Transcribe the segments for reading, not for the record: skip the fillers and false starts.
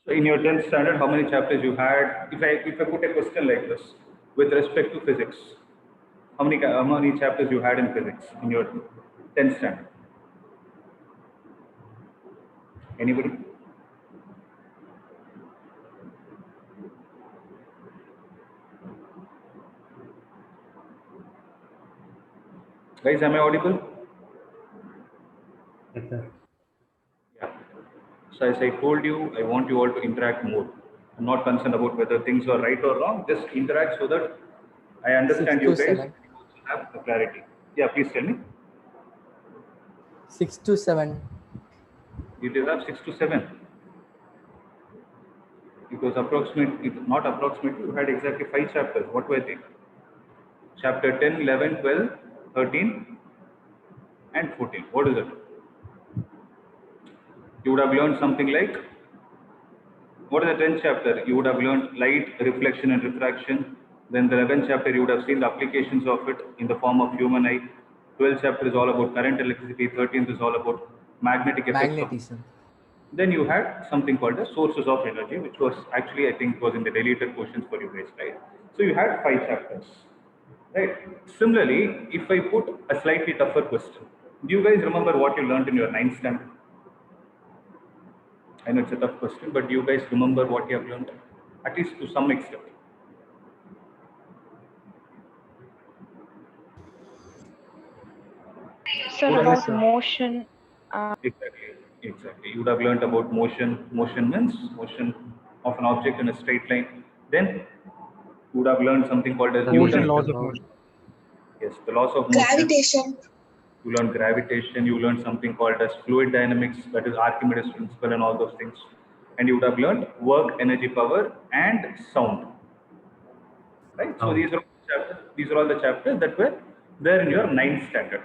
So in your 10th standard, how many chapters you had? If I put a question like this, with respect to physics, how many chapters you had in physics in your 10th standard? Anybody? Guys, am I audible? Yes, sir. Yeah. So as I told you, I want you all to interact more. I'm not concerned about whether things are right or wrong. Just interact so that I 6 understand you to guys. 7. You also have the clarity. Yeah, please tell me. 6 to 7. You did have 6 to 7. It was not approximately, you had exactly 5 chapters. What were they? Chapter 10, 11, 12, 13, and 14. What is it? You would have learned something like, what is the 10th chapter? You would have learned light, reflection, and refraction. Then the 11th chapter, you would have seen the applications of it in the form of human eye. 12th chapter is all about current electricity. 13th is all about magnetic effects of. Magnetism. Then you had something called the sources of energy, which was actually, I think, was in the deleted questions for you guys, right? So you had 5 chapters, right? Similarly, if I put a slightly tougher question, do you guys remember what you learned in your 9th standard? I know it's a tough question, but do you guys remember what you have learned? At least to some extent. Sir, What about is motion. Exactly, exactly. You would have learned about motion. Motion means motion of an object in a straight line. Then you would have learned something called as The Newton's basics laws of about motion. Yes, the laws of motion. Gravitation. You learn gravitation. You learn something called as fluid dynamics, that is Archimedes principle and all those things. And you would have learned work, energy, power, and sound. Right? So sound. these are all the chapters that were there in your 9th standard.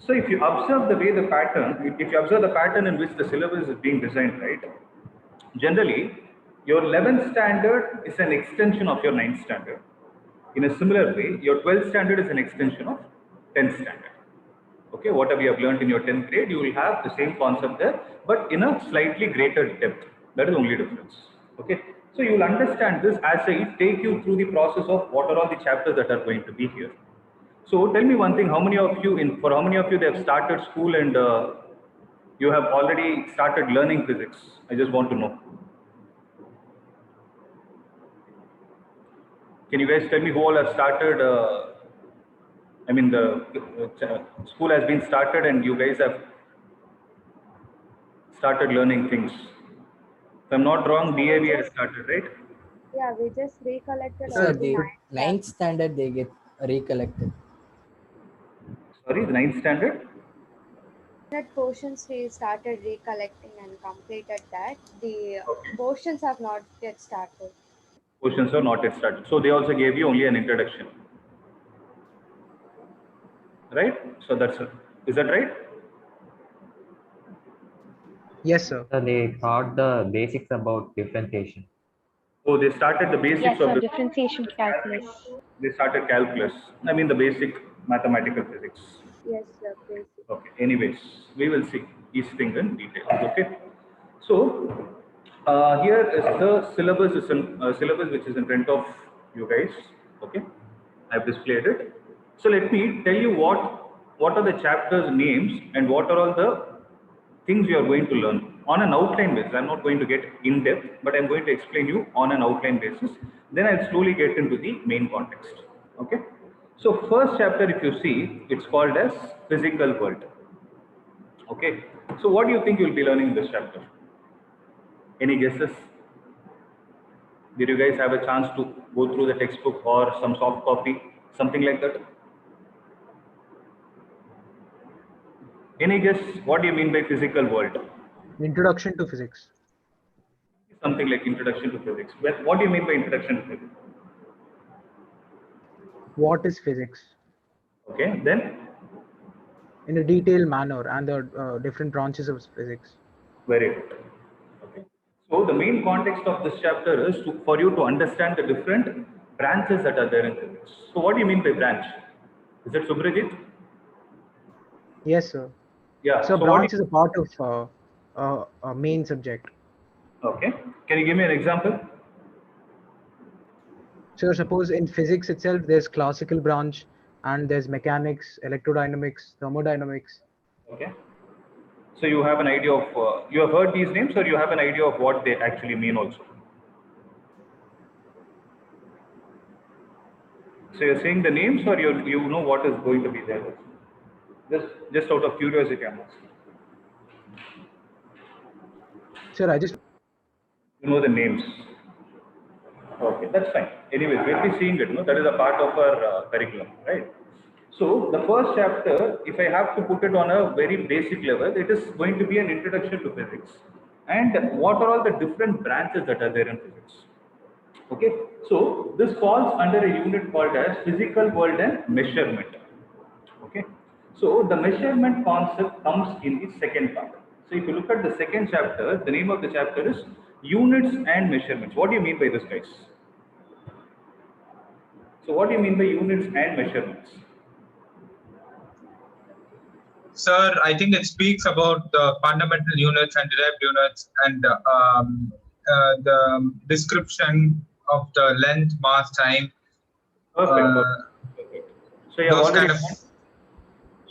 So if you observe the way the pattern, if you observe the pattern in which the syllabus is being designed, right? Generally, your 11th standard is an extension of your 9th standard. In a similar way, your 12th standard is an extension of 10th standard. Okay, whatever you have learned in your 10th grade, you will have the same concept there, but in a slightly greater depth. That is the only difference. Okay, so you will understand this as I take you through the process of what are all the chapters that are going to be here. So tell me one thing: how many of you, for how many of you, they have started school and you have already started learning physics? I just want to know. Can you guys tell me who all have started? I mean, the school has been started and you guys have started learning things. If I'm not wrong, DAV has started, right? Yeah, we just recollected Sir, all the the 9th 9 standard they get recollected. Sorry, the 9th standard? portions we started recollecting and completed that. The Okay. portions have not yet started. Questions are not yet started. So they also gave you only an introduction. Right? So that's it. Is that right? Yes, sir. So they taught the basics about differentiation. Oh, they started the basics Yes, of sir, the. differentiation calculus. They started calculus. I mean the basic mathematical physics. Yes, sir, basic. Okay. Anyways, we will see each thing in detail. Okay. So here is the syllabus which is in front of you guys. Okay. I've displayed it. So let me tell you what are the chapters names and what are all the things you are going to learn on an outline basis. I'm not going to get in depth, but I'm going to explain you on an outline basis. Then I'll slowly get into the main context. Okay. So first chapter, if you see, it's called as physical world. Okay. So what do you think you'll be learning in this chapter? Any guesses? Did you guys have a chance to go through the textbook or some soft copy, something like that? Any guess? What do you mean by physical world? Introduction to physics. Something like introduction to physics. What do you mean by introduction to physics? What is physics? Okay, then In a detailed manner and the different branches of physics. very good. Okay. So the main context of this chapter is for you to understand the different branches that are there in physics. So what do you mean by branch? Is it Subhrajit? Yes, sir. Yeah. So So branch is a part of a main subject. Okay. Can you give me an example? So suppose in physics itself, there's classical branch and there's mechanics, electrodynamics, thermodynamics. Okay. So you have an idea of, you have heard these names or you have an idea of what they actually mean also? So you're saying the names or you know what is going to be there? Just out of curiosity, I'm asking. Sir, I just You know the names. Okay, that's fine. Anyways, we'll be seeing it. No, that is a part of our curriculum, right? So the first chapter, if I have to put it on a very basic level, it is going to be an introduction to physics and what are all the different branches that are there in physics. Okay, so this falls under a unit called as physical world and measurement. Okay, so the measurement concept comes in the second part. So if you look at the second chapter, the name of the chapter is units and measurements. What do you mean by this, guys? So what do you mean by units and measurements? Sir, I think it speaks about the fundamental units and derived units and the description of the length, mass, time. Perfect. So you have Those already kind of.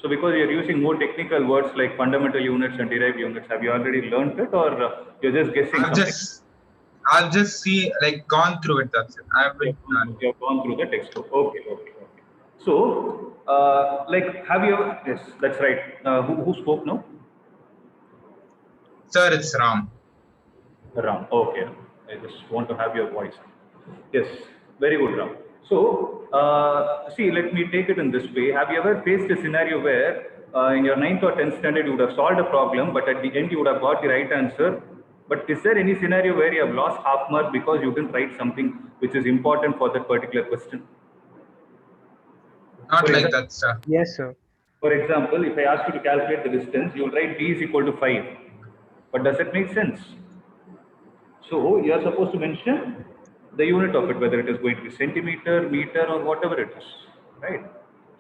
So because you're using more technical words like fundamental units and derived units, have you already learned it or you're just guessing something? I've just gone through it. That's it. You've gone through the textbook. Okay. So, have you ever? Yes, that's right. Who spoke now? Sir, it's Ram. Ram. Okay. I just want to have your voice. Yes, very good, Ram. So, see, let me take it in this way. Have you ever faced a scenario where in your 9th or 10th standard you would have solved a problem, but at the end you would have got the right answer? But is there any scenario where you have lost half mark because you didn't write something which is important for that particular question? Not like that, sir. Yes, sir. For example, if I ask you to calculate the distance, you will write d is equal to 5. But does it make sense? So you are supposed to mention the unit of it, whether it is going to be centimeter, meter, or whatever it is, right?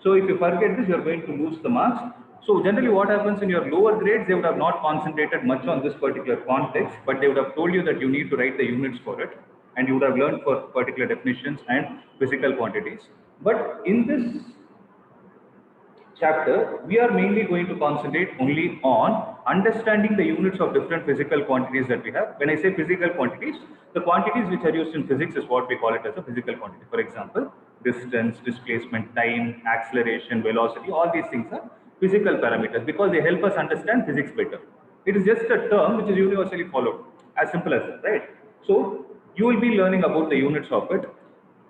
So if you forget this, you are going to lose the marks. So generally what happens in your lower grades, they would have not concentrated much on this particular context, but they would have told you that you need to write the units for it, and you would have learned for particular definitions and physical quantities. But in this chapter, we are mainly going to concentrate only on understanding the units of different physical quantities that we have. When I say physical quantities, the quantities which are used in physics is what we call it as a physical quantity. For example, distance, displacement, time, acceleration, velocity, all these things are physical parameters because they help us understand physics better. It is just a term which is universally followed, as simple as that, right? So you will be learning about the units of it.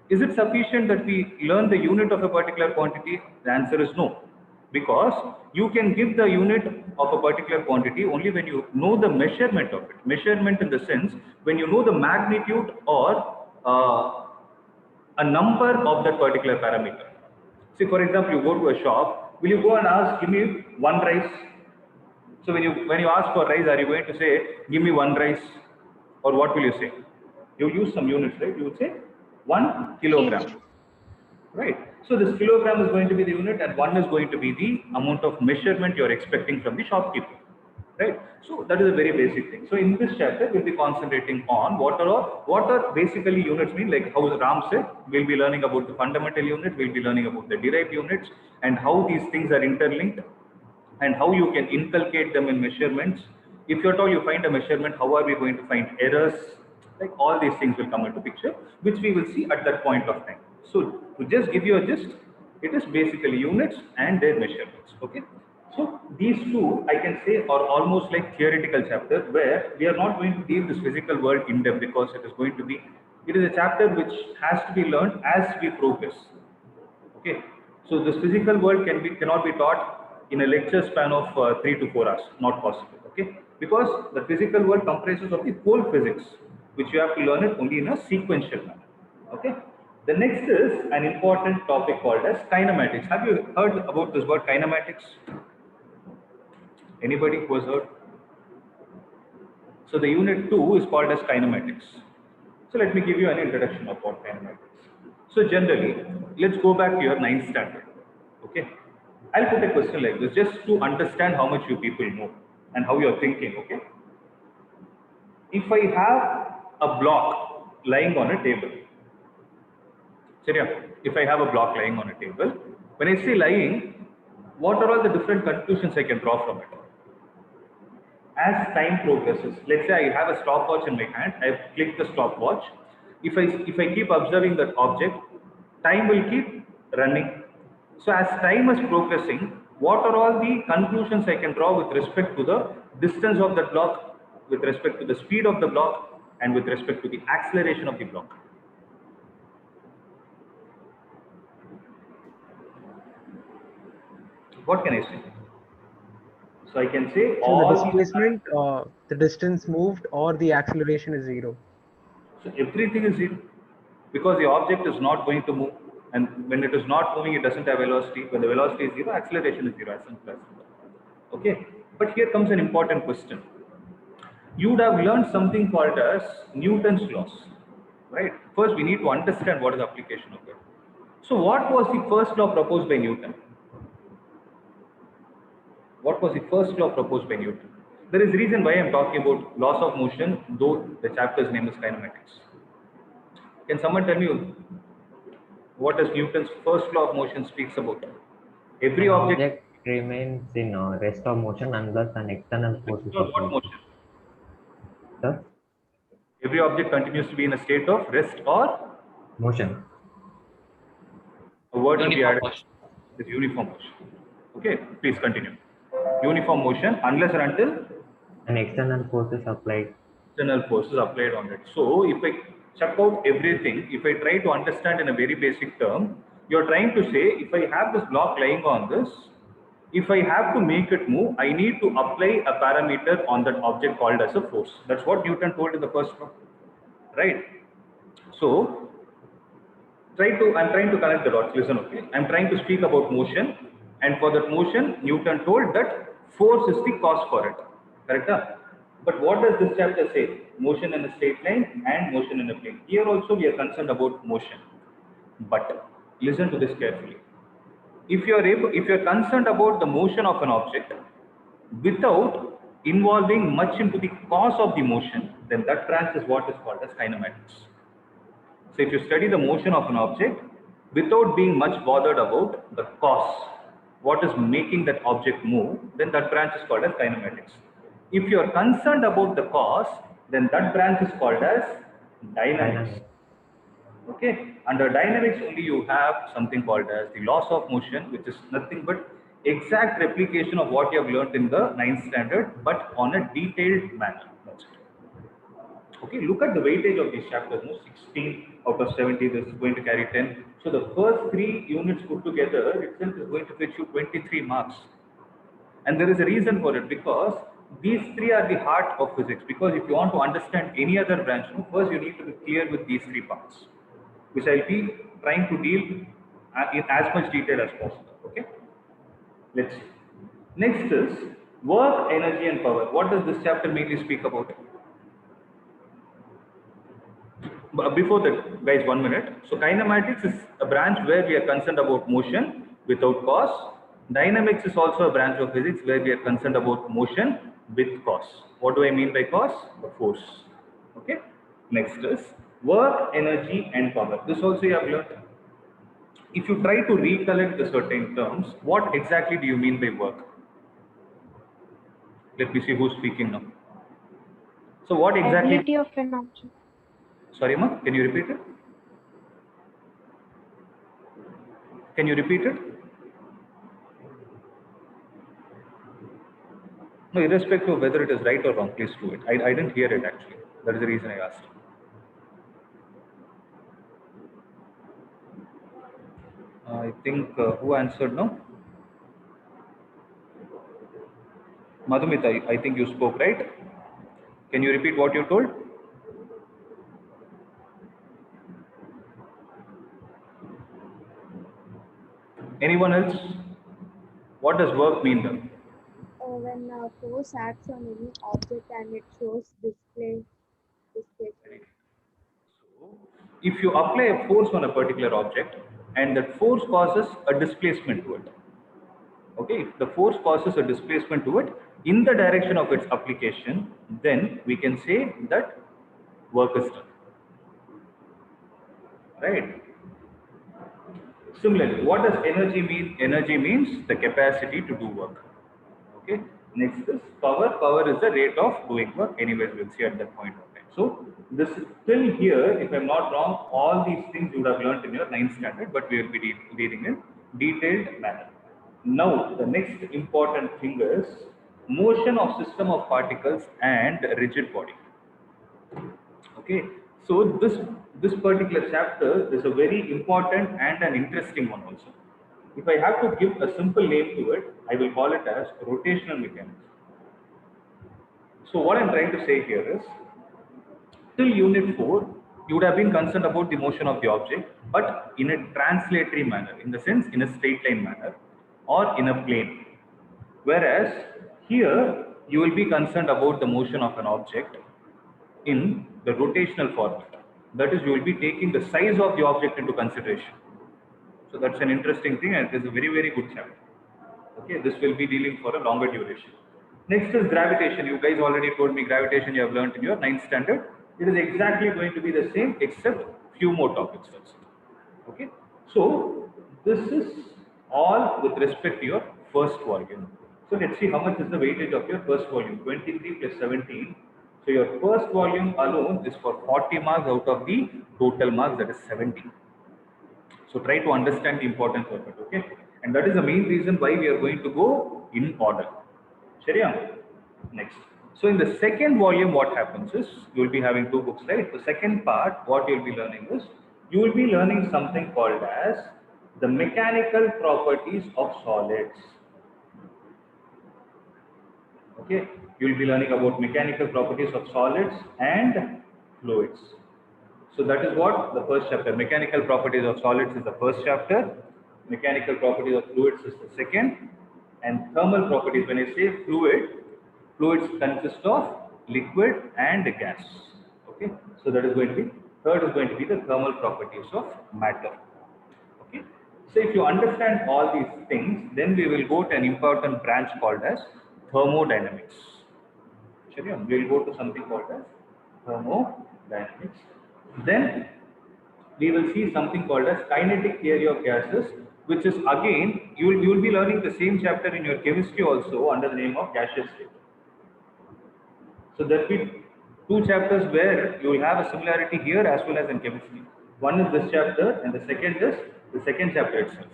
Is it sufficient that we learn the unit of a particular quantity? The answer is no. Because you can give the unit of a particular quantity only when you know the measurement of it. Measurement in the sense, when you know the magnitude or a number of that particular parameter. See, for example, you go to a shop, will you go and ask, give me one rice? So when you ask for rice, are you going to say, give me one rice? Or what will you say? You use some units, right? You would say 1 kilogram. Right. So this kilogram is going to be the unit and 1 is going to be the amount of measurement you're expecting from the shopkeeper. Right. So that is a very basic thing. So in this chapter, we'll be concentrating on what are basically units mean, like how Ram said, we'll be learning about the fundamental unit, we'll be learning about the derived units and how these things are interlinked and how you can inculcate them in measurements. If you're told you find a measurement, how are we going to find errors? Like all these things will come into picture, which we will see at that point of time. So to just give you a gist, it is basically units and their measurements. Okay. So these two, I can say, are almost like theoretical chapters where we are not going to deal this physical world in depth because it is a chapter which has to be learned as we progress. Okay, so this physical world cannot be taught in a lecture span of 3 to 4 hours, not possible. Okay, because the physical world comprises of the whole physics, which you have to learn it only in a sequential manner. Okay, the next is an important topic called as kinematics. Have you heard about this word kinematics? Anybody who has heard? So the unit 2 is called as kinematics. So let me give you an introduction of what kinematics. So generally, let's go back to your 9th standard. Okay, I'll put a question like this just to understand how much you people know and how you're thinking. Okay, if I have a block lying on a table, if I have a block lying on a table, when I say lying, what are all the different conclusions I can draw from it? As time progresses, let's say I have a stopwatch in my hand, I've clicked the stopwatch. If I keep observing that object, time will keep running. So as time is progressing, what are all the conclusions I can draw with respect to the distance of the block, with respect to the speed of the block, and with respect to the acceleration of the block? What can I say? So I can say So all the these- displacement, the distance moved, or the acceleration is 0. So everything is zero because the object is not going to move, and when it is not moving, it doesn't have velocity. When the velocity is zero, acceleration is zero, as simple as that. Okay, but here comes an important question. You would have learned something called as Newton's laws, right? First, we need to understand what is the application of it. So, what was the first law proposed by Newton? What was the first law proposed by Newton? There is reason why I am talking about laws of motion, though the chapter's name is kinematics. Can someone tell me what does Newton's first law of motion speaks about? Every An object remains in rest of motion unless an external force is what applied. motion? Sir? Every object continues to be in a state of rest or Motion. a word to be Uniform added motion. is uniform motion. Okay, please continue. Uniform motion unless and until An external force is applied. external forces applied on it. So if I check out everything, if I try to understand in a very basic term, you're trying to say if I have this block lying on this, if I have to make it move, I need to apply a parameter on that object called as a force. That's what Newton told in the first law, right? So I'm trying to connect the dots. Listen, okay? I'm trying to speak about motion, and for that motion, Newton told that force is the cause for it. Correct? Huh? But what does this chapter say? Motion in a straight line and motion in a plane. Here also we are concerned about motion. But listen to this carefully. If you are concerned about the motion of an object without involving much into the cause of the motion, then that branch is what is called as kinematics. So if you study the motion of an object without being much bothered about the cause, what is making that object move, then that branch is called as kinematics. If you are concerned about the cause, then that branch is called as dynamics. Okay, under dynamics only you have something called as the laws of motion, which is nothing but exact replication of what you have learned in the 9th standard, but on a detailed manner. That's it. Okay, look at the weightage of these chapters. No? 16 out of 70, this is going to carry 10. So the first 3 units put together itself is going to fetch you 23 marks. And there is a reason for it, because these 3 are the heart of physics. Because if you want to understand any other branch, first you need to be clear with these 3 parts, which I'll be trying to deal in as much detail as possible. Okay, let's see. Next is work, energy, and power. What does this chapter mainly speak about? Before that, guys, 1 minute. So kinematics is a branch where we are concerned about motion without cause. Dynamics is also a branch of physics where we are concerned about motion with cause. What do I mean by cause? The force. Okay. Next is work, energy, and power. This also you have learned. If you try to recollect the certain terms, what exactly do you mean by work? Let me see who's speaking now. So what exactly? Ability of an object. Sorry, ma, can you repeat it? Can you repeat it? No, irrespective of whether it is right or wrong, please do it. I didn't hear it actually. That is the reason I asked. I think who answered now? Madhumita, I think you spoke, right? Can you repeat what you told? Anyone else? What does work mean then? When a force acts on any object and it shows displacement. If you apply a force on a particular object and that force causes a displacement to it, Okay, if the force causes a displacement to it in the direction of its application, then we can say that work is done. Right? Similarly, what does energy mean? Energy means the capacity to do work. Okay. Next is power. Power is the rate of doing work. Anyways, we'll see at that point of time. So this is still here, if I'm not wrong, all these things you would have learned in your 9th standard, but we will be reading in detailed manner. Now, the next important thing is motion of system of particles and rigid body. Okay, so this particular chapter is a very important and an interesting one also. If I have to give a simple name to it, I will call it as rotational mechanics. So what I'm trying to say here is, till unit 4, you would have been concerned about the motion of the object, but in a translatory manner, in the sense in a straight line manner or in a plane. Whereas here, you will be concerned about the motion of an object in the rotational format. That is, you will be taking the size of the object into consideration. So that's an interesting thing, and it is a very, very good chapter. Okay, this will be dealing for a longer duration. Next is gravitation. You guys already told me gravitation you have learned in your 9th standard. It is exactly going to be the same except few more topics also. Okay, so this is all with respect to your first volume. So let's see how much is the weightage of your first volume. 23 plus 17. So your first volume alone is for 40 marks out of the total marks, that is 70. So try to understand the importance of it, okay? And that is the main reason why we are going to go in order. Shariya? Next. So in the second volume, what happens is, you will be having 2 books, right? The second part, what you will be learning is, you will be learning something called as the mechanical properties of solids. Okay, you will be learning about mechanical properties of solids and fluids. So that is what the first chapter. Mechanical properties of solids is the first chapter. Mechanical properties of fluids is the second. And thermal properties, when I say fluids consist of liquid and gas. Okay, so that is going to be, third is going to be the thermal properties of matter. Okay, so if you understand all these things, then we will go to an important branch called as thermodynamics. We will go to something called as thermodynamics. Then we will see something called as kinetic theory of gases, which is again, you will be learning the same chapter in your chemistry also under the name of gaseous state. So there will be 2 chapters where you will have a similarity here as well as in chemistry. One is this chapter and the second is the second chapter itself.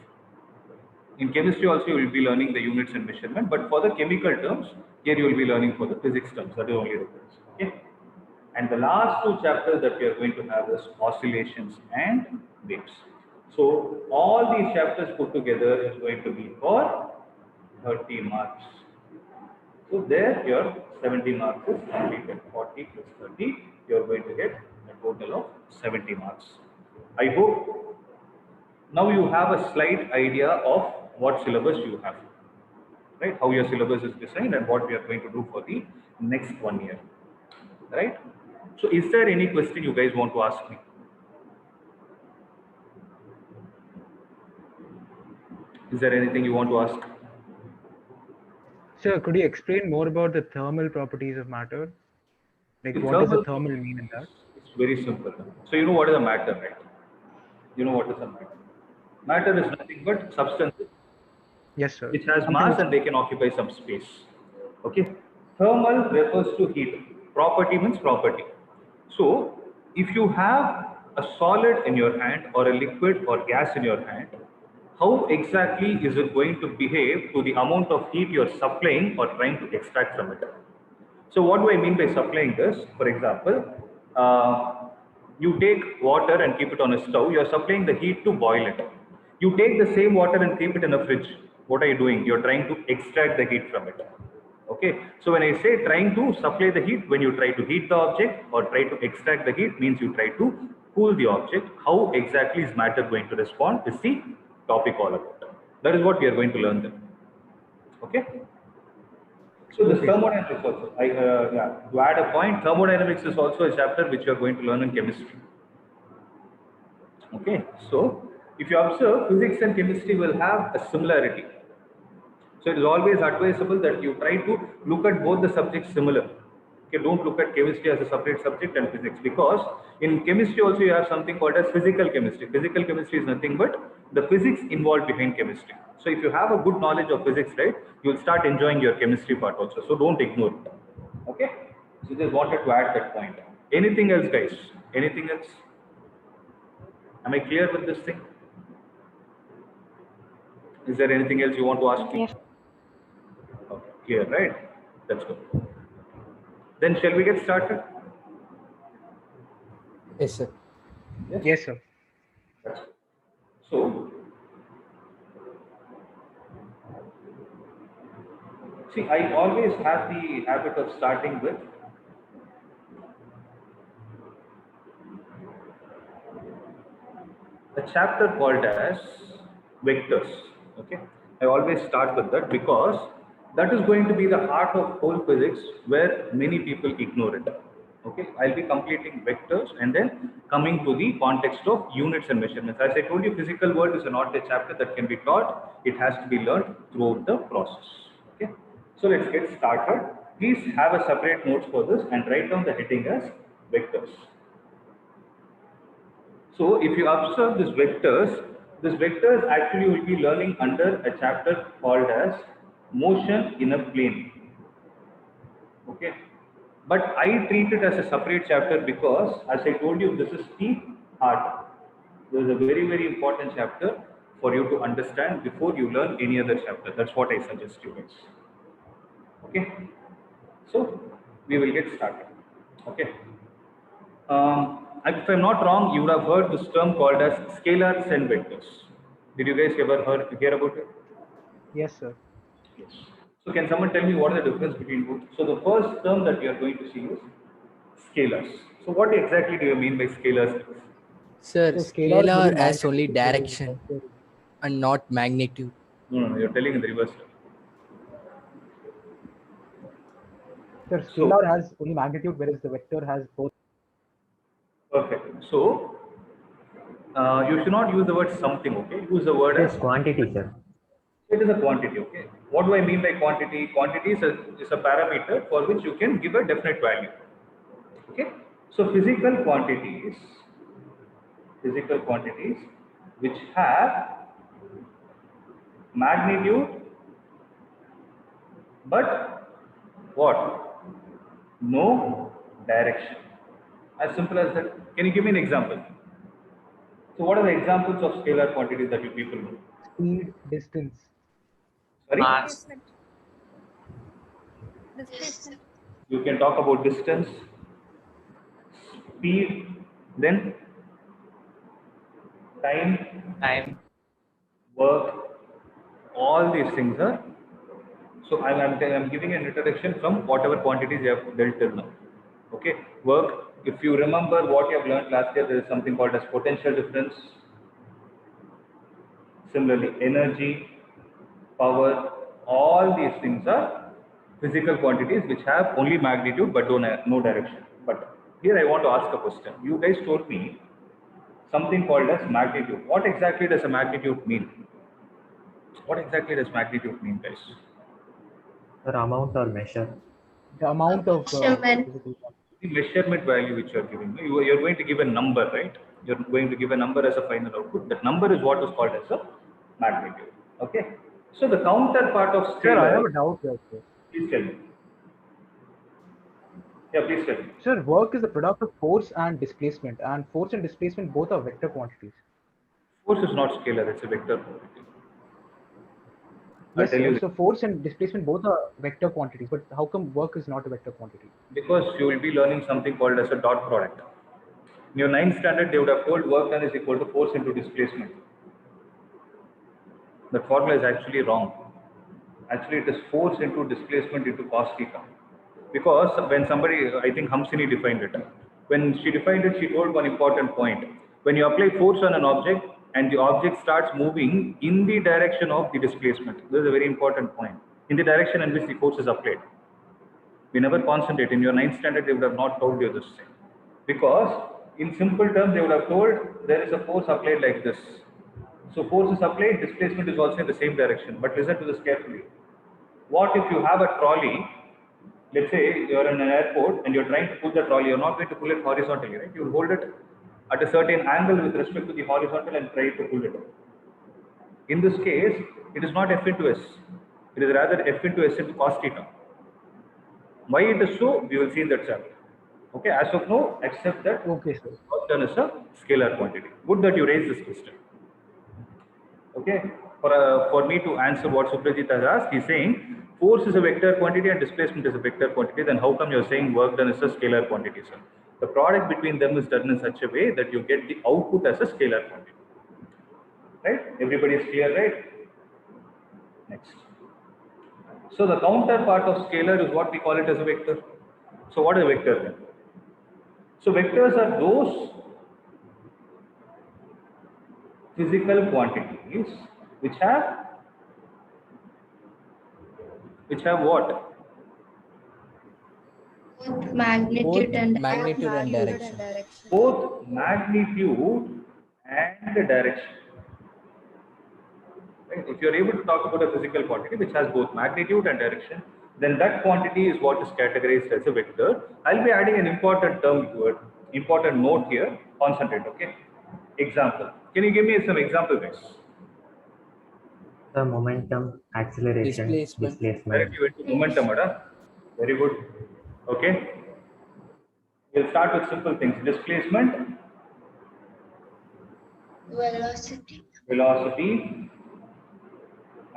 In chemistry also you will be learning the units and measurement, but for the chemical terms, here you will be learning for the physics terms. That is only difference. Okay. And the last 2 chapters that we are going to have is oscillations and waves. So all these chapters put together is going to be for 30 marks. So there your 70 marks is completed. 40 plus 30, you are going to get a total of 70 marks. I hope now you have a slight idea of what syllabus you have, right? How your syllabus is designed and what we are going to do for the next 1 year, right? So is there any question you guys want to ask me? Is there anything you want to ask? Sir, could you explain more about the thermal properties of matter? Like, what does the thermal mean in that? It's very simple. So you know what is a matter, right? You know what is a matter? Matter is nothing but substances. Yes, sir. Which has mass and they can occupy some space. Okay. Thermal refers to heat. Property means property. So if you have a solid in your hand or a liquid or gas in your hand, how exactly is it going to behave to the amount of heat you are supplying or trying to extract from it? So what do I mean by supplying this? For example, you take water and keep it on a stove, you are supplying the heat to boil it. You take the same water and keep it in a fridge. What are you doing? You're trying to extract the heat from it. Okay. So when I say trying to supply the heat, when you try to heat the object or try to extract the heat, means you try to cool the object. How exactly is matter going to respond is the topic all about. That is what we are going to learn then. Okay. So this thermodynamics also, to add a point, thermodynamics is also a chapter which you are going to learn in chemistry. Okay, so if you observe, physics and chemistry will have a similarity. So it is always advisable that you try to look at both the subjects similar. Okay, don't look at chemistry as a separate subject and physics, because in chemistry also you have something called as physical chemistry. Physical chemistry is nothing but the physics involved behind chemistry. So if you have a good knowledge of physics, right, you will start enjoying your chemistry part also. So don't ignore it. Okay. So just wanted to add that point. Anything else, guys? Anything else? Am I clear with this thing? Is there anything else you want to ask me? Yes. Okay, clear, right? That's good. Then shall we get started? Yes, sir. Yes, sir. So, see, I always have the habit of starting with a chapter called as vectors. Okay, I always start with that because that is going to be the heart of whole physics, where many people ignore it. Okay, I'll be completing vectors and then coming to the context of units and measurements. As I told you, physical world is not a chapter that can be taught. It has to be learned throughout the process. Okay, so let's get started. Please have a separate notes for this and write down the heading as vectors. So if you observe these vectors actually will be learning under a chapter called as motion in a plane. Okay, but I treat it as a separate chapter because, as I told you, this is the heart. This is a very, very important chapter for you to understand before you learn any other chapter. That's what I suggest you guys. Okay, so we will get started. Okay. If I'm not wrong, you would have heard this term called as scalars and vectors. Did you guys ever hear about it? Yes, sir. Yes. So can someone tell me what is the difference between both? So the first term that we are going to see is scalars. So what exactly do you mean by scalars? Sir, So scalar scalar is has only magnitude. direction and not magnitude. No, you're telling in the reverse. Sir, scalar has only magnitude, whereas the vector has both. Perfect. So you should not use the word something, okay? Use the word It as is quantity, sir. it is a quantity, okay? What do I mean by quantity? Quantity is a parameter for which you can give a definite value. Okay? So physical quantities which have magnitude but what? No direction. As simple as that. Can you give me an example? So what are the examples of scalar quantities that you people know? Speed, distance. Sorry? Displacement. Displacement. You can talk about distance, speed, then time, work, all these things are. So I'm giving an introduction from whatever quantities you have dealt till now. Okay, work. If you remember what you have learned last year, there is something called as potential difference. Similarly, energy, power, all these things are physical quantities which have only magnitude but no direction. But here I want to ask a question. You guys told me something called as magnitude. What exactly does a magnitude mean? What exactly does magnitude mean, guys? Sir, amount or measure. The amount of Measurement. physical quantity. The measurement value which you are giving. You're going to give a number, right? You're going to give a number as a final output. That number is what is called as a magnitude. Okay. So the counterpart of Sir, I have scalar. a doubt here, sir. Please tell me. Yeah, please tell me. Sir, work is the product of force and displacement, and force and displacement both are vector quantities. Force is not scalar, it's a vector quantity. I'll Yes, tell sir. you So force and displacement both are vector quantities, but how come work is not a vector quantity? because you will be learning something called as a dot product. In your 9th standard, they would have told work done is equal to force into displacement. That formula is actually wrong. Actually, it is force into displacement into cos theta. Because when somebody, I think Hamsini defined it. When she defined it, she told one important point. When you apply force on an object and the object starts moving in the direction of the displacement, this is a very important point. In the direction in which the force is applied. We never concentrate. In your 9th standard, they would have not told you this thing. Because in simple terms, they would have told there is a force applied like this. So force is applied, displacement is also in the same direction. But listen to this carefully. What if you have a trolley? Let's say you're in an airport and you're trying to pull the trolley. You're not going to pull it horizontally, right? You hold it at a certain angle with respect to the horizontal and try to pull it. In this case, it is not F into S. It is rather F into S into cos theta. Why it is so, we will see in that chapter. Okay, as of now, accept that Okay, sir. work done is a scalar quantity. Good that you raised this question. Okay, for me to answer what Suprajit has asked, he's saying force is a vector quantity and displacement is a vector quantity. Then how come you're saying work done is a scalar quantity, sir? The product between them is done in such a way that you get the output as a scalar quantity. Right? Everybody is clear, right? Next. So the counterpart of scalar is what we call it as a vector. So what is a vector then? So vectors are those physical quantities which have what? Both magnitude Both and magnitude and direction. Both magnitude and direction. Right? If you are able to talk about a physical quantity which has both magnitude and direction, then that quantity is what is categorized as a vector. I'll be adding an important term here, important note here. Concentrate, okay? Example. Can you give me some example, guys? The momentum, acceleration, Displacement. displacement. Directly went to momentum, very good. Okay. We'll start with simple things. Displacement, velocity,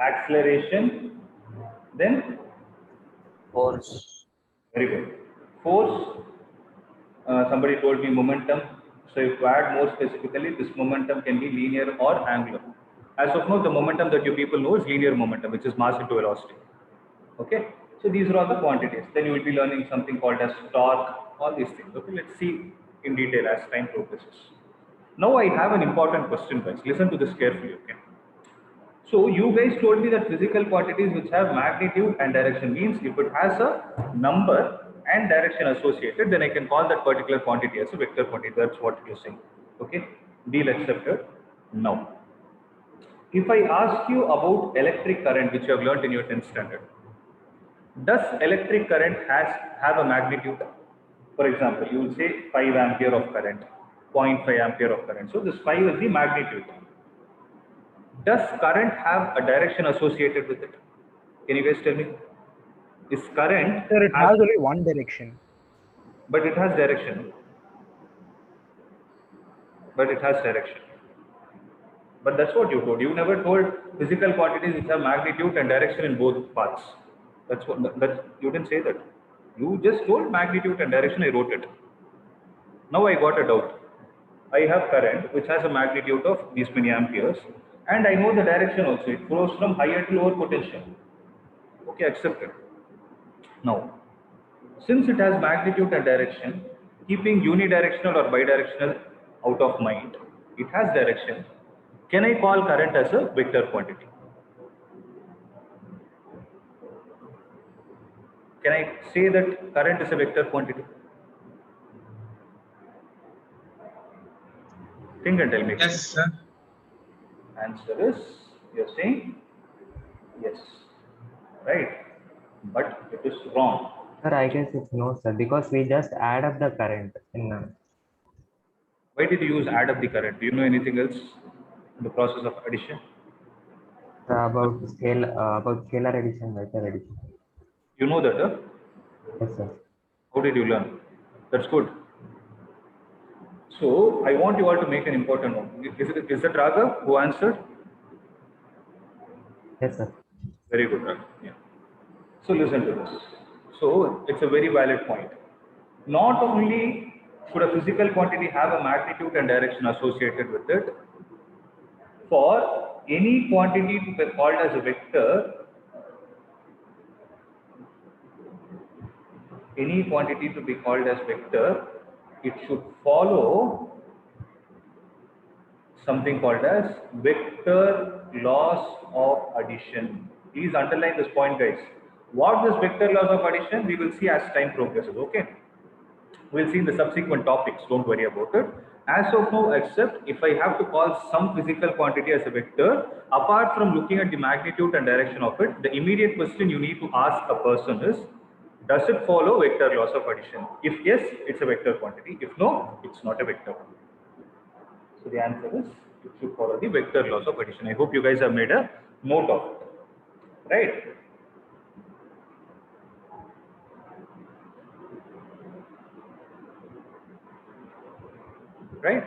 acceleration, then Force. very good. Force, somebody told me momentum. So if you add more specifically, this momentum can be linear or angular. As of now, the momentum that you people know is linear momentum, which is mass into velocity. Okay. So these are all the quantities. Then you will be learning something called as torque, all these things. Okay. Let's see in detail as time progresses. Now I have an important question, guys. Listen to this carefully. Okay. So you guys told me that physical quantities which have magnitude and direction means if it has a number and direction associated, then I can call that particular quantity as a vector quantity. That's what you're saying. Okay. Deal accepted. Now, if I ask you about electric current, which you have learned in your 10th standard, does electric current have a magnitude? For example, you will say 5 ampere of current, 0.5 ampere of current. So this 5 is the magnitude. Does current have a direction associated with it? Can you guys tell me? Is current? Sir, it has only one direction. But it has direction. But it has direction. But that's what you told. You never told physical quantities which have magnitude and direction in both paths. That's what you didn't say that. You just told magnitude and direction. I wrote it. Now I got a doubt. I have current which has a magnitude of these many amperes, and I know the direction also. It flows from higher to lower potential. Okay, accepted. Now, since it has magnitude and direction, keeping unidirectional or bidirectional out of mind, it has direction. Can I call current as a vector quantity? Can I say that current is a vector quantity? Think and tell me. Yes, sir. Answer is, you're saying yes, right? But it is wrong. Sir, I guess it's no, sir, because we just add up the current in Why did you use add up the current? Do you know anything else in the process of addition? about scalar addition, vector addition. You know that, huh? Yes, sir. How did you learn? That's good. So I want you all to make an important one. Is it Raghav who answered? Yes, sir. Very good, Raghav. Yeah. So listen to this. So it's a very valid point. Not only should a physical quantity have a magnitude and direction associated with it, for any quantity to be called as a vector, it should follow something called as vector laws of addition. Please underline this point, guys. What is vector laws of addition? We will see as time progresses, okay? We'll see in the subsequent topics, don't worry about it. as of now, except if I have to call some physical quantity as a vector, apart from looking at the magnitude and direction of it, the immediate question you need to ask a person is, does it follow vector laws of addition? If yes, it's a vector quantity. If no, it's not a vector quantity. So the answer is, it should follow the vector laws of addition. I hope you guys have made a note of it. Right? Right?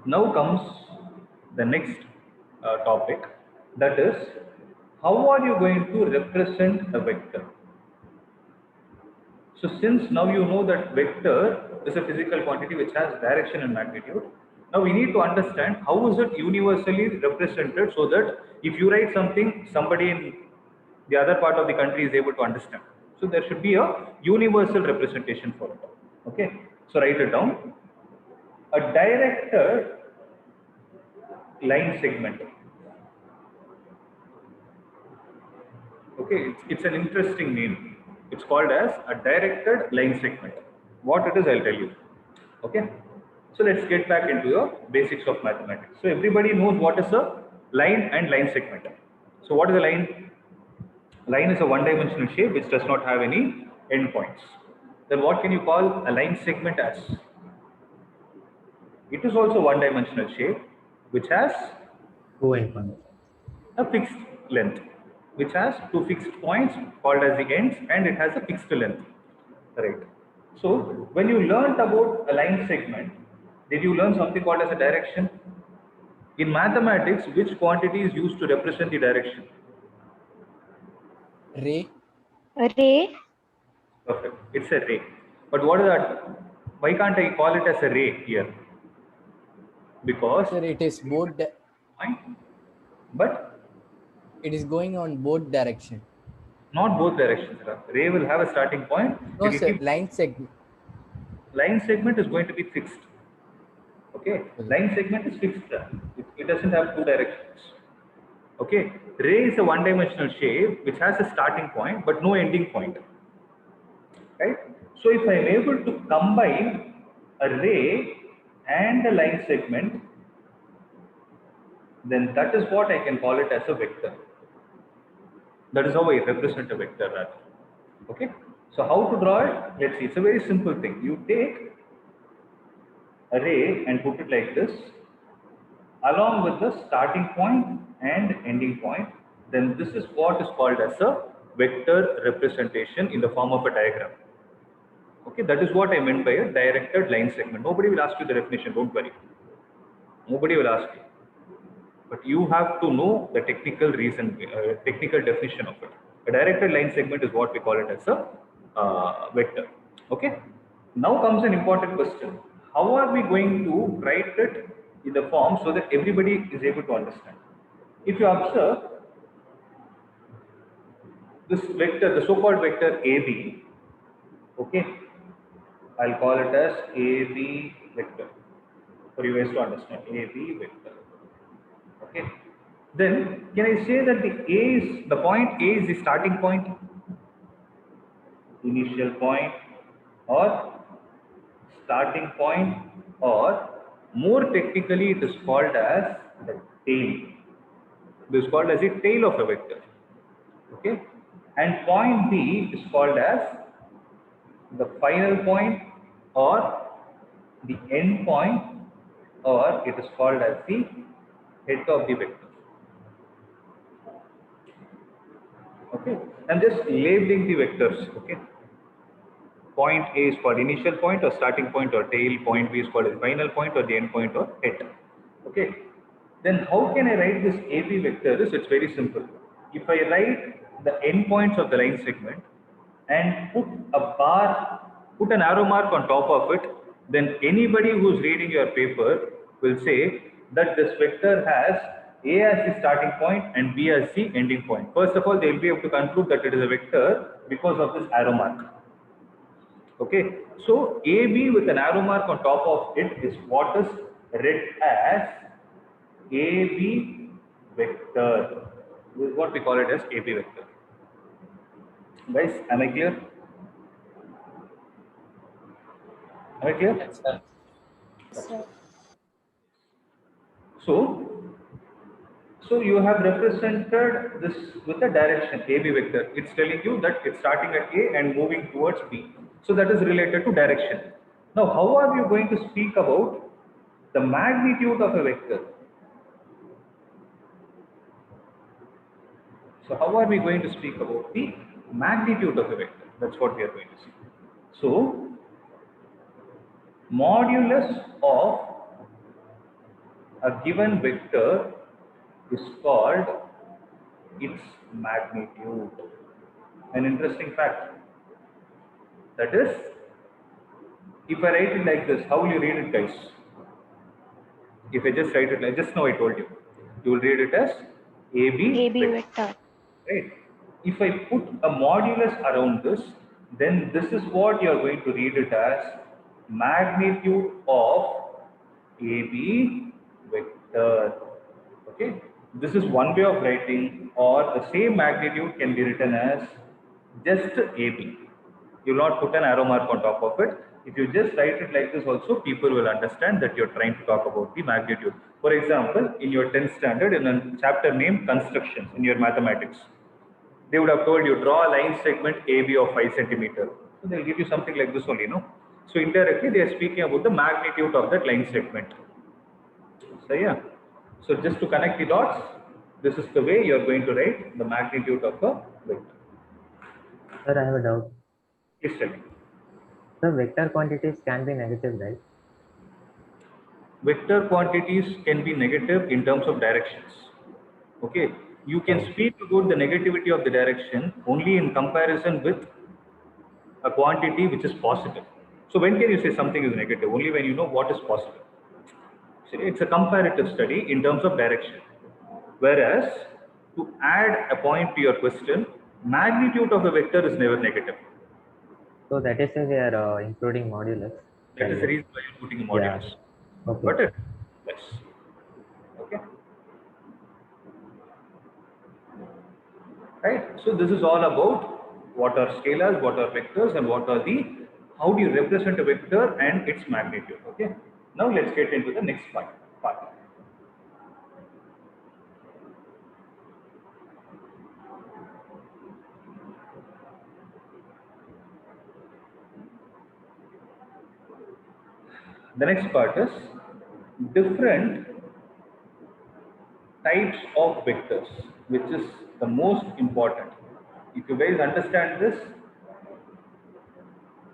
Now comes the next topic, that is, how are you going to represent a vector? So since now you know that vector is a physical quantity which has direction and magnitude, now we need to understand how is it universally represented, so that if you write something, somebody in the other part of the country is able to understand. So there should be a universal representation for it. Okay, so write it down. A directed line segment. Okay, it's an interesting name. It's called as a directed line segment. What it is, I'll tell you. Okay, so let's get back into the basics of mathematics. So everybody knows what is a line and line segment. So what is a line? Line is a one-dimensional shape which does not have any endpoints. Then what can you call a line segment as? It is also one-dimensional shape which has 2 endpoints. a fixed length, which has two fixed points called as the ends, and it has a fixed length. Right. So when you learnt about a line segment, did you learn something called as a direction? In mathematics, which quantity is used to represent the direction? Ray. Ray. Perfect. It's a ray. But what is that? Why can't I call it as a ray here? Because Sir, it is both. point, but It is going on both direction. not both directions. Ray will have a starting point. No, It will sir. keep- Line segment. line segment is going to be fixed. Okay, line segment is fixed. It doesn't have two directions. Okay, ray is a one-dimensional shape which has a starting point but no ending point. Right? So if I am able to combine a ray and a line segment, then that is what I can call it as a vector. That is how I represent a vector rather. Okay, so how to draw it? Let's see. It's a very simple thing. You take a ray and put it like this, along with the starting point and ending point. Then this is what is called as a vector representation in the form of a diagram. Okay, that is what I meant by a directed line segment. Nobody will ask you the definition, don't worry. Nobody will ask you. But you have to know the technical reason, technical definition of it. A directed line segment is what we call it as a vector. Okay. Now comes an important question. How are we going to write it in the form so that everybody is able to understand? If you observe this vector, the so-called vector AB, okay, I'll call it as AB vector for you guys to understand. AB vector. Okay. Then can I say that the point A is the starting point, initial point, or starting point, or more technically it is called as the tail. It is called as the tail of a vector. Okay. And point B is called as the final point or the end point, or it is called as the head of the vector. Okay, I'm just labeling the vectors. Okay, point A is called initial point or starting point or tail, point B is called as final point or the end point or head. Okay, then how can I write this AB vector? It's very simple. If I write the endpoints of the line segment and put an arrow mark on top of it, then anybody who's reading your paper will say that this vector has A as the starting point and B as the ending point. First of all, they will be able to conclude that it is a vector because of this arrow mark. Okay, so AB with an arrow mark on top of it is what is read as AB vector. This is what we call it as AB vector. Guys, am I clear? Am I clear? Yes, sir. Sir. So you have represented this with a direction AB vector. It's telling you that it's starting at A and moving towards B. So that is related to direction. Now, how are you going to speak about the magnitude of a vector? So how are we going to speak about the magnitude of a vector? That's what we are going to see. So modulus of a given vector is called its magnitude. An interesting fact. That is, if I write it like this, how will you read it, guys? If I just write it like just now, I told you, you will read it as AB, vector. right? If I put a modulus around this, then this is what you are going to read it as magnitude of AB vector. Okay, this is one way of writing, or the same magnitude can be written as just AB. You will not put an arrow mark on top of it. If you just write it like this also, people will understand that you're trying to talk about the magnitude. For example, in your 10th standard, in a chapter named constructions in your mathematics, they would have told you draw a line segment AB of 5 centimeter. So they'll give you something like this only, no? So indirectly, they are speaking about the magnitude of that line segment. So yeah, so just to connect the dots, this is the way you are going to write the magnitude of a vector. Sir, I have a doubt. Please tell me. The vector quantities can be negative, right? Vector quantities can be negative in terms of directions. Okay, you can speak about the negativity of the direction only in comparison with a quantity which is positive. So when can you say something is negative? Only when you know what is positive. So it's a comparative study in terms of direction. Whereas to add a point to your question, magnitude of a vector is never negative. So that is why we are including modulus. That is the reason why you're putting a modulus. Yeah. Okay. Got it? Yes. Okay. Right. So this is all about what are scalars, what are vectors, and what are the how do you represent a vector and its magnitude. Okay. Now let's get into the next part. The next part is different types of vectors, which is the most important. If you guys understand this,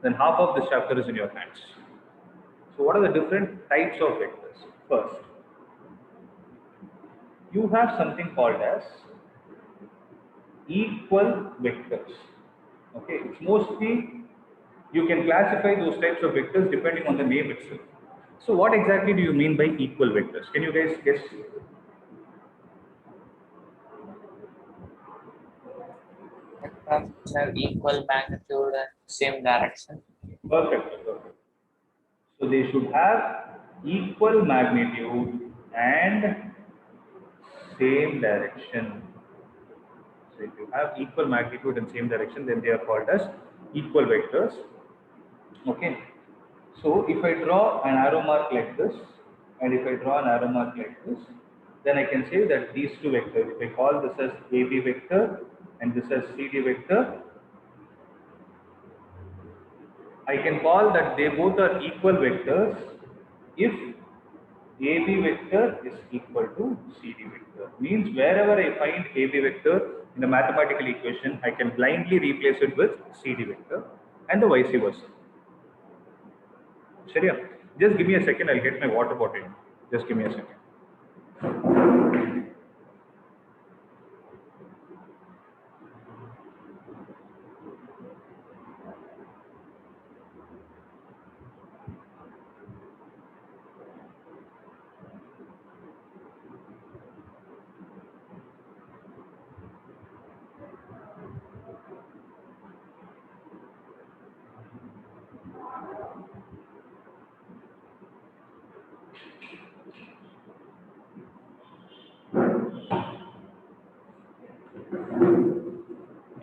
then half of this chapter is in your hands. So what are the different types of vectors? First, you have something called as equal vectors. Okay, it's mostly, you can classify those types of vectors depending on the name itself. So what exactly do you mean by equal vectors? Can you guys guess? Vectors have equal magnitude and same direction. Perfect. Perfect. So they should have equal magnitude and same direction. So if you have equal magnitude and same direction, then they are called as equal vectors. Okay. So if I draw an arrow mark like this, and if I draw an arrow mark like this, then I can say that these two vectors, if I call this as AB vector and this as CD vector, I can call that they both are equal vectors if AB vector is equal to CD vector. Means wherever I find AB vector in a mathematical equation, I can blindly replace it with CD vector and the vice versa. Sharia, just give me a second, I'll get my water bottle. Just give me a second.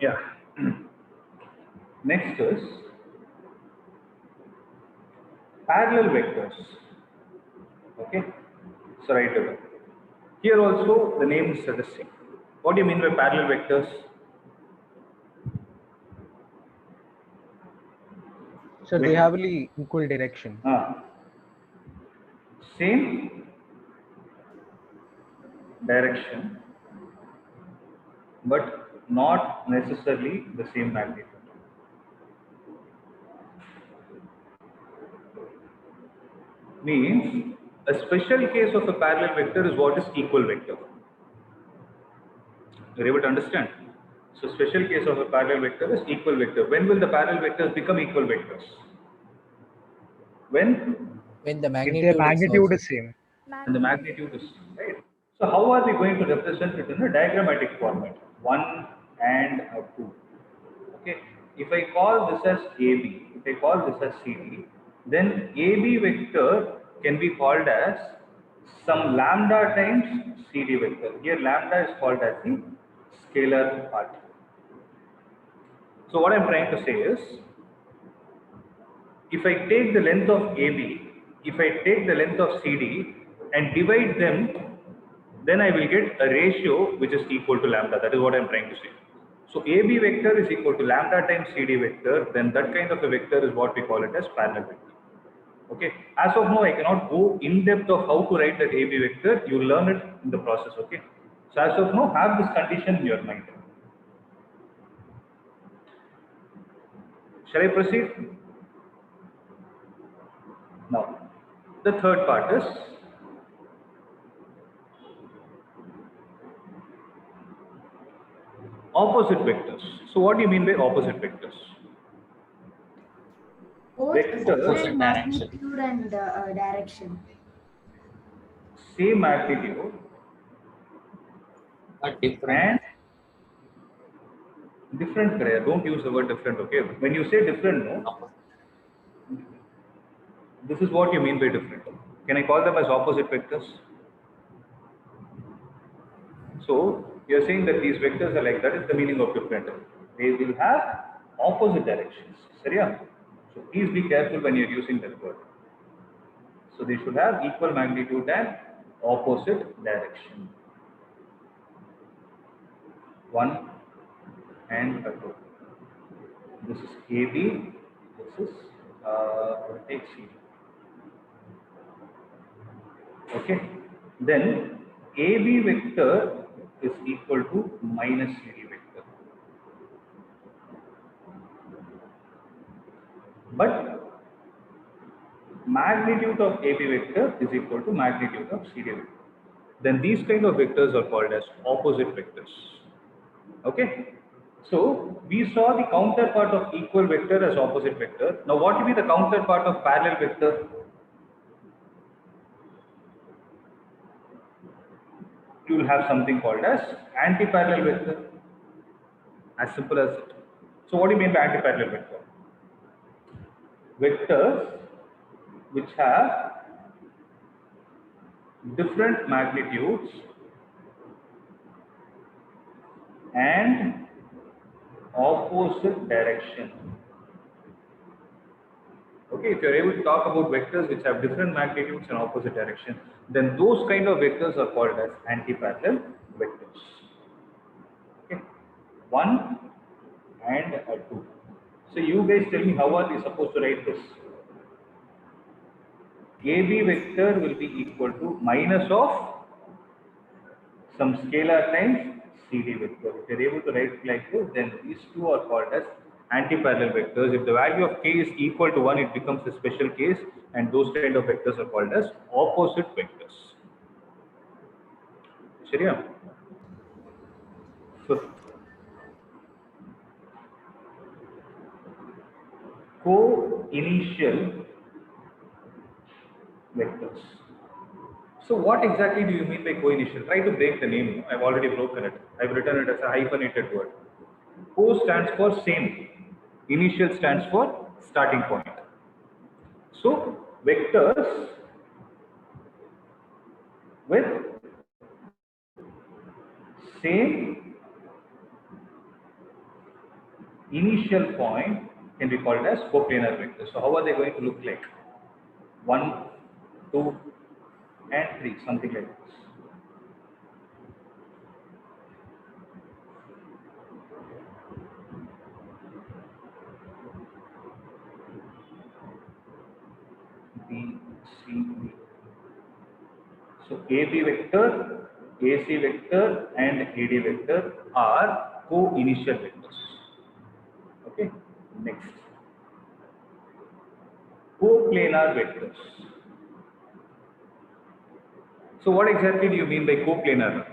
Yeah. Next is parallel vectors. Okay. So right away. Here also the name is suggesting. What do you mean by parallel vectors? So they have only equal direction. Same direction, but not necessarily the same magnitude. Means a special case of a parallel vector is what is equal vector. You're able to understand? So special case of a parallel vector is equal vector. When will the parallel vectors become equal vectors? When the If their magnitude, magnitude is same. and the magnitude is right. So how are we going to represent it in a diagrammatic format? 1 and 2. Okay. If I call this as AB, if I call this as CD, then AB vector can be called as some lambda times CD vector. Here lambda is called as the scalar part. So what I'm trying to say is, if I take the length of AB, if I take the length of CD and divide them, then I will get a ratio which is equal to lambda. That is what I'm trying to say. So AB vector is equal to lambda times CD vector, then that kind of a vector is what we call it as parallel vector. Okay. As of now, I cannot go in depth of how to write that AB vector. You learn it in the process. Okay. So as of now, have this condition in your mind. Shall I proceed? Now, the third part is opposite vectors. So what do you mean by opposite vectors? Both Vectors, same magnitude and direction. same magnitude But different. and different color. Don't use the word different, okay? When you say different, no, this is what you mean by different. Can I call them as opposite vectors? So you're saying that these vectors are like, that is the meaning of different. They will have opposite directions. Seriya? So please be careful when you're using that word. So they should have equal magnitude and opposite direction. 1 and 2. This is AB, this is take CD. Okay. Then AB vector is equal to minus CD vector. But magnitude of AB vector is equal to magnitude of CD vector. Then these kind of vectors are called as opposite vectors. Okay. So we saw the counterpart of equal vector as opposite vector. Now what will be the counterpart of parallel vector? You will have something called as anti-parallel vector. As simple as it. So what do you mean by anti-parallel vector? Vectors which have different magnitudes and opposite direction. Okay, if you are able to talk about vectors which have different magnitudes and opposite direction, then those kind of vectors are called as anti-parallel vectors. Okay, 1 and 2. So you guys tell me, how are we supposed to write this? AB vector will be equal to minus of some scalar times CD vector. If you are able to write it like this, then these two are called as anti-parallel vectors. If the value of k is equal to 1, it becomes a special case, and those kind of vectors are called as opposite vectors. Shariya? Fifth. Co-initial vectors. So what exactly do you mean by co-initial? Try to break the name. I've already broken it. I've written it as a hyphenated word. Co stands for same. Initial stands for starting point. So vectors with same initial point can be called as coplanar vectors. So how are they going to look like? 1, 2 and 3, something like this. So AB vector, AC vector and AD vector are co-initial vectors. Okay, next. Coplanar vectors. So what exactly do you mean by coplanar?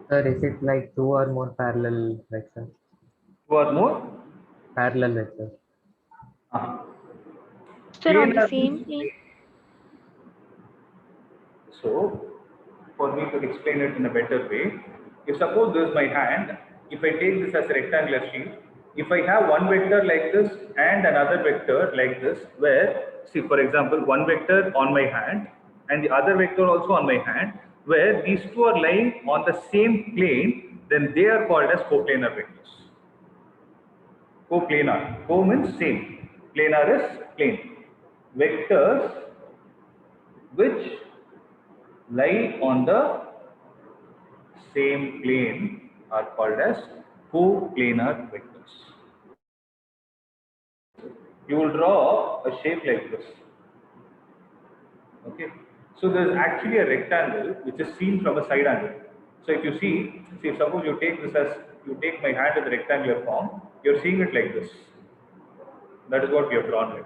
Sir, is it like two or more parallel vectors? Two or more? Parallel vectors. Sir, on the Planar same means plane. so, for me to explain it in a better way, if suppose this is my hand, if I take this as a rectangular sheet, if I have one vector like this and another vector like this, where, see for example, one vector on my hand and the other vector also on my hand, where these two are lying on the same plane, then they are called as coplanar vectors. Coplanar. Co means same. Planar is plane. Vectors which lie on the same plane are called as coplanar vectors. You will draw a shape like this. Okay. So there is actually a rectangle which is seen from a side angle. So if you see suppose you take this as, you take my hand in the rectangular form, you are seeing it like this. That is what we have drawn it.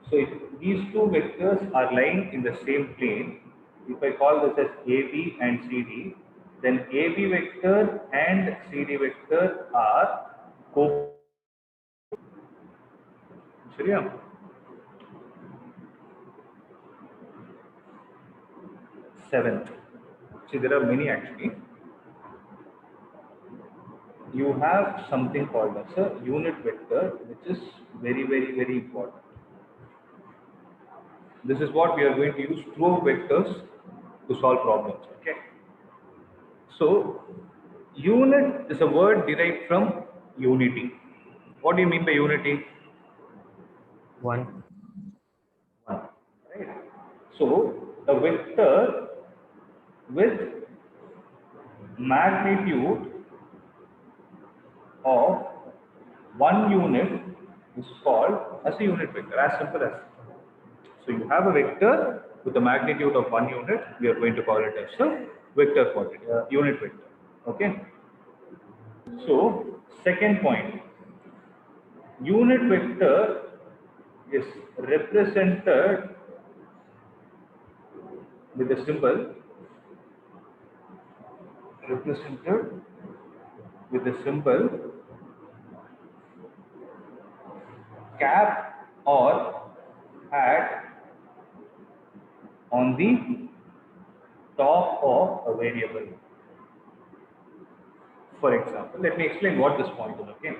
So if these two vectors are lying in the same plane, if I call this as AB and CD, then AB vector and CD vector are co. Seventh. See, there are many actually. You have something called as a unit vector, which is very, very, very important. This is what we are going to use through vectors to solve problems. Okay. So, unit is a word derived from unity. What do you mean by unity? One. One. Right. So, a vector with magnitude of 1 unit is called as a unit vector, as simple as. So you have a vector with a magnitude of 1 unit, we are going to call it as a vector quantity, unit vector. Okay. So second point, unit vector is represented with a symbol, cap or hat on the top of a variable. For example, let me explain what this point is. Okay.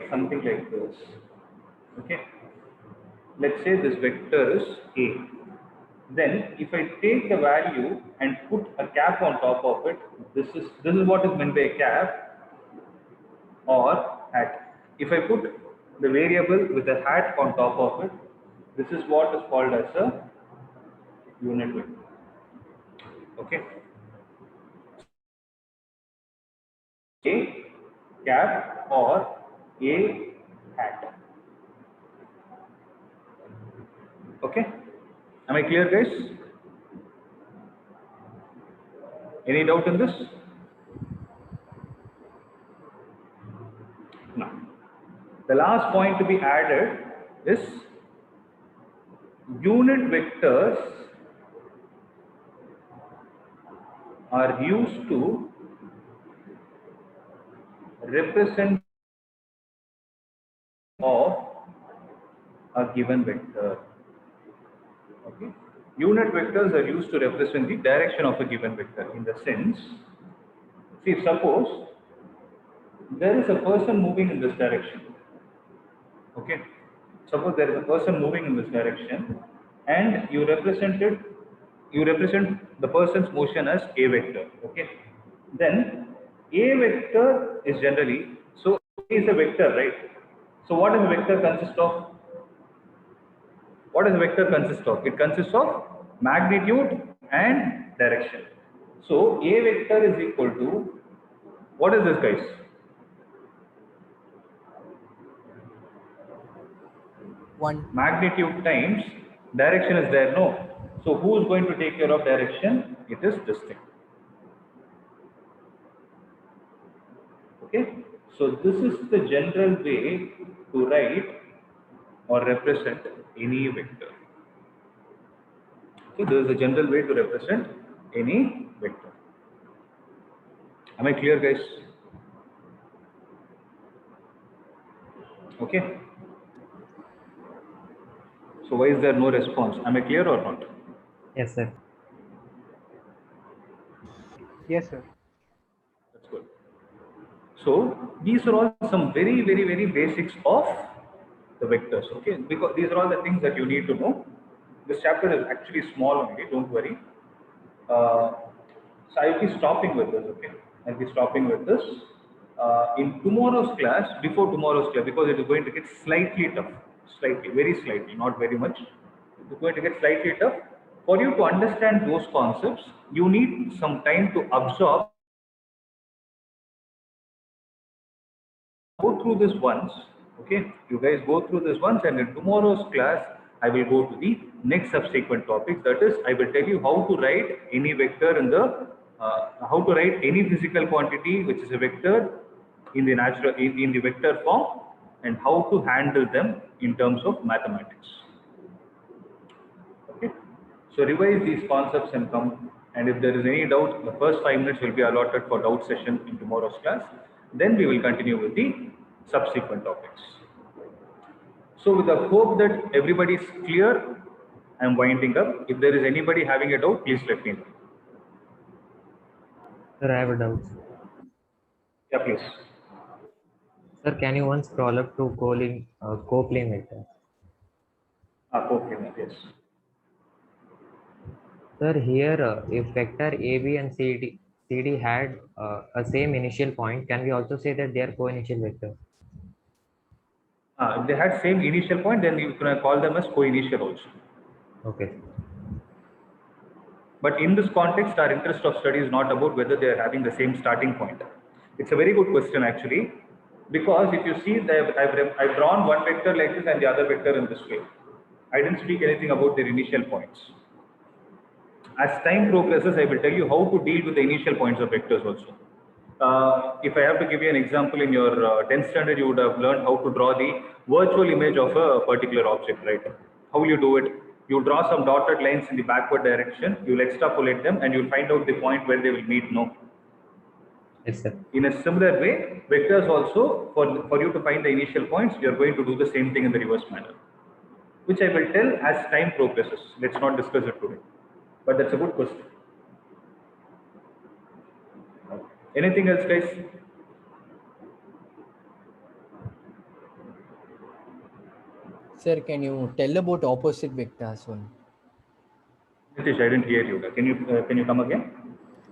Something like this. Okay. Let's say this vector is A. Then if I take the value and put a cap on top of it, this is what is meant by a cap or hat. If I put the variable with a hat on top of it, this is what is called as a unit vector. Okay. A cap or A hat. Okay. Am I clear, guys? Any doubt in this? No. The last point to be added is unit vectors are used to represent of a given vector. Okay. Unit vectors are used to represent the direction of a given vector in the sense, see, suppose there is a person moving in this direction. Okay. Suppose there is a person moving in this direction and you represent the person's motion as a vector. Okay. Then a vector is generally, so A is a vector, right? So what does a vector consist of? What does a vector consist of? It consists of magnitude and direction. So A vector is equal to, what is this, guys? 1. Magnitude times direction is there, no. So who is going to take care of direction? It is this thing. Okay. So this is the general way to write or represent any vector. Okay, this is the general way to represent any vector. Am I clear, guys? Okay. So why is there no response? Am I clear or not? Yes, sir. Yes, sir. That's good. So these are all some very, very, very basics of the vectors. Okay, because these are all the things that you need to know. This chapter is actually small only. Don't worry. So I'll be stopping with this. Okay, I'll be stopping with this. In tomorrow's class, before tomorrow's class, because it is going to get slightly tough, slightly, very slightly, not very much. It's going to get slightly tough. For you to understand those concepts, you need some time to absorb. Go through this once, okay? You guys go through this once, and in tomorrow's class, I will go to the next subsequent topics. That is, I will tell you how to write any vector in the, how to write any physical quantity which is a vector in the natural, in the vector form, and how to handle them in terms of mathematics. Okay? So revise these concepts and come. And if there is any doubt, the first 5 minutes will be allotted for doubt session in tomorrow's class. Then we will continue with the subsequent topics. So with the hope that everybody is clear, I am winding up. If there is anybody having a doubt, please let me know. Sir, I have a doubt. Yeah, please. Sir, can you once scroll up to coplane vector? Okay, yes. Sir, here if vector AB and CD had a same initial point, can we also say that they are co-initial vectors? If they had same initial point, then you can call them as co-initial also. Okay. But in this context, our interest of study is not about whether they are having the same starting point. It's a very good question actually, because if you see, I've drawn one vector like this and the other vector in this way. I didn't speak anything about their initial points. As time progresses, I will tell you how to deal with the initial points of vectors also. If I have to give you an example, in your 10th standard, you would have learned how to draw the virtual image of a particular object, right? How will you do it? You draw some dotted lines in the backward direction, you will extrapolate them, and you will find out the point where they will meet, no? Yes, sir. In a similar way, vectors also, for you to find the initial points, you are going to do the same thing in the reverse manner, which I will tell as time progresses. Let's not discuss it today. But that's a good question. Anything else, guys? Sir, can you tell about opposite vectors one? Nitish, I didn't hear you. Can you come again?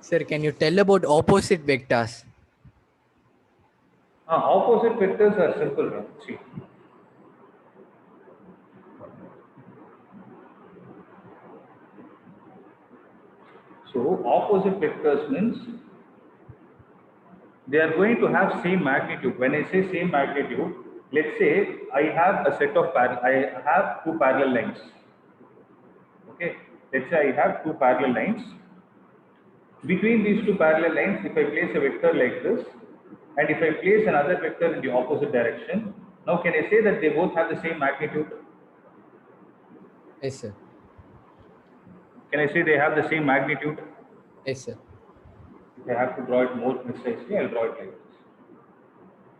Sir, can you tell about opposite vectors? Opposite vectors are simple. Right? See. So opposite vectors means they are going to have same magnitude. When I say same magnitude, let's say I have a set of I have two parallel lines. Okay, let's say I have two parallel lines. Between these two parallel lines, if I place a vector like this, and if I place another vector in the opposite direction, now can I say that they both have the same magnitude? Yes, sir. Can I say they have the same magnitude? Yes, sir. If I have to draw it more precisely, I'll draw it like this.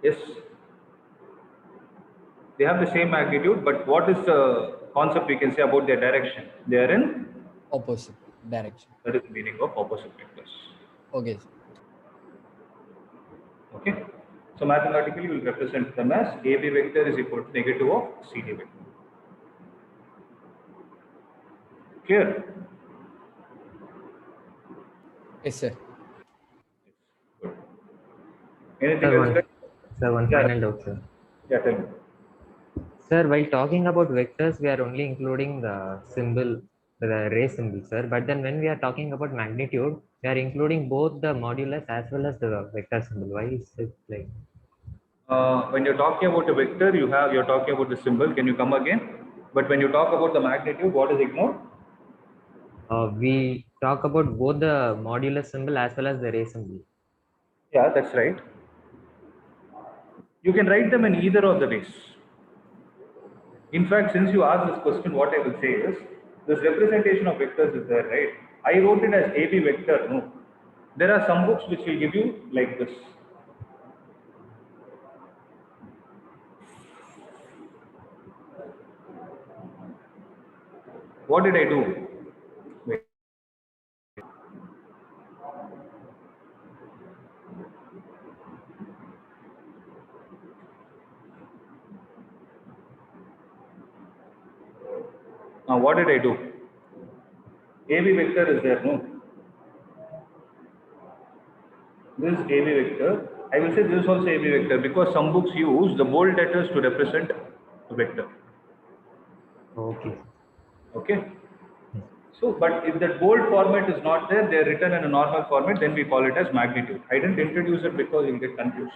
Yes. They have the same magnitude, but what is the concept we can say about their direction? They are in Opposite direction. that is the meaning of opposite vectors. Okay, sir. Okay. So mathematically, we will represent them as AB vector is equal to negative of CD vector. Clear? Yes, sir. Good. Anything Sir, else? Guys? one Yeah. final doubt, sir. Yeah, tell me. Sir, while talking about vectors, we are only including the symbol, the ray symbol, sir. But then when we are talking about magnitude, we are including both the modulus as well as the vector symbol. Why is it like? When you're talking about a vector, you're talking about the symbol. Can you come again? But when you talk about the magnitude, what is ignored? We talk about both the modulus symbol as well as the ray symbol. Yeah, that's right. You can write them in either of the ways. In fact, since you asked this question, what I will say is, this representation of vectors is there, right? I wrote it as AB vector, no. There are some books which will give you like this. What did I do? Wait. Now, what did I do? AB vector is there, no? This is AB vector. I will say this is also AB vector because some books use the bold letters to represent a vector. Okay. Okay. So, but if that bold format is not there, they are written in a normal format, then we call it as magnitude. I didn't introduce it because you'll get confused.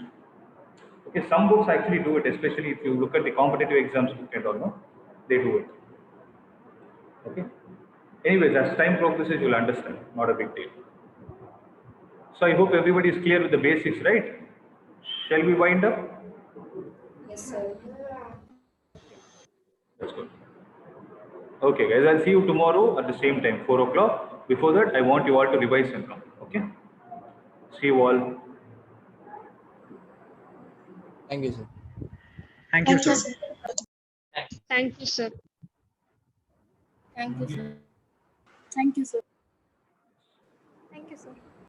Okay, some books actually do it, especially if you look at the competitive exams book and all, no? They do it. Okay. Anyways, as time progresses, you'll understand. Not a big deal. So I hope everybody is clear with the basics, right? Shall we wind up? Yes, sir. That's good. Okay, guys, I'll see you tomorrow at the same time, 4 o'clock. Before that, I want you all to revise and come. Okay? See you all. Thank you, sir. Thank you, sir. Thank you, sir. Thank you, sir. Thank you, sir. Thank you, sir.